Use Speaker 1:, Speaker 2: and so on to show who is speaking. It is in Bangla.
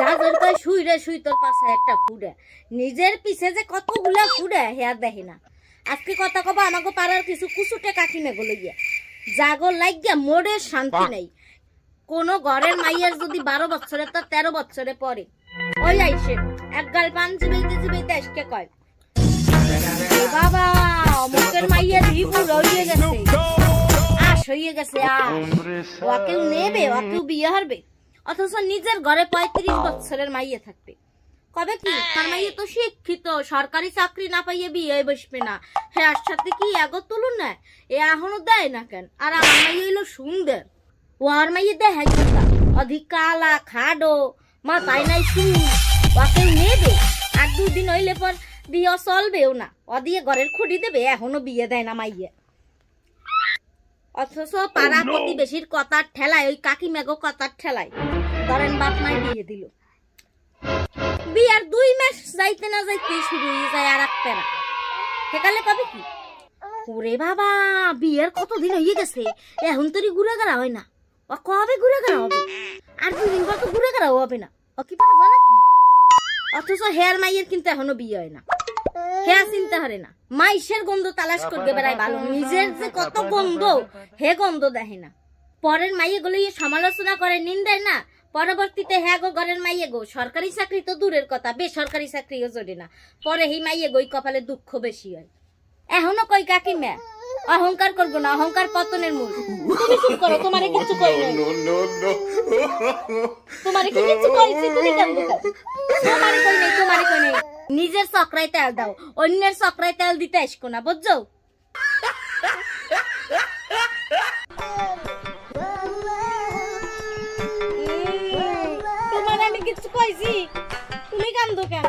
Speaker 1: রাজের কয় শুইরে শুই তোর পাশে একটা ফুড়ে, নিজের পিছে যে কতগুলা ফুড়ে হেয়া দেখে না। আজকে কথা কব আমাকে পাড়ার কিছু কুচুটে কাকিমে গলে গিয়া জাগর লাগিয়া মোড়ের শান্তি নেই। কোন ঘরের মাইয়ার যদি 12 বছরে তো 13 বছরে পরে ওই আইসে এক গাল পান জিবাইতে জিবাইতে আজকে কয় বাবা অমুকের মাইয়া রিপু রইয়ে গেছে, আশ হইয়ে গেছে, ওকেও নেবে ওকেও বিয়ে হারবে। অথচ নিজের ঘরে 35 বছরের মাইয়া থাকবে। কবে কি তার মাইয়া তো শিক্ষিত, সরকারি চাকরি না পাইয়ে বিয়ে বসবে না, হ্যাঁ সাথে কি এগো তুলুন না এ এখনো দেয় না কেন? আর আমার মাইয়া হইলো সুন্দর, ও আর মাইয়া দেয় অধিক কালা খাডো মাথায় নাই চুল, ওকেও নেবে। আর 2 দিন হইলে পর বিয়ে চলবেও না, ও দিয়ে ঘরের খুঁড়ি দেবে, এখনো বিয়ে দেয় না মাইয়া। অথচ পাড়া প্রতিবেশীর কথার ঠেলায় ওই কাকিমাগো কথার ঠেলায় ধরেন বাপ মাই বিয়ে দিল, বিয়ার 2 মাস যাইতে না যাইতে শুরু হয়ে যায় আর এক পেরা। সেকালে কবে কি ওরে বাবা বিয়ের কতদিন হয়ে গেছে এখন তোরই ঘুরে গেলা হয় না, ও কবে ঘুরে গেলা হবে? আর 2 দিন পর তো ঘুরে গেলাও হবে না, ও কি পাবা নাকি? অথচ হেয়ার মাইয়ের কিন্তু এখনো বিয়ে হয় না, হেয়া চিন্তা হারে না, মাইশের গন্ধ তালাশ করবে বেড়ায় ভালো, নিজের যে কত গন্ধ হে গন্ধ দেখে না। পরের মাইয়ে গুলো সমালোচনা করে নিন্দায় না, পরবর্তীতে হ্যাঁ গো ঘরের মাইয়ে গো সরকারি চাকরি তো দূরের কথা বেসরকারি চাকরিও জোরে না, পরে এই মাইয়ে গই কপালে দুঃখ বেশি হয়। এখনো কই কাকিমা অহংকার করবো না, অহংকার পতনের মূল। তুমি চুপ করো, তোমারে কিছু কই নাই, তোমারে কি কিছু কইছি? তুমি কেন তোমারে কই নাই, তোমারে কই নাই। নিজের চক্রায় তেল দাও, অন্যের চক্রায় তেল দিতে আসকো না, বুঝছো? তোমার আমি কিছু কইছি, তুমি কান্দো কেন?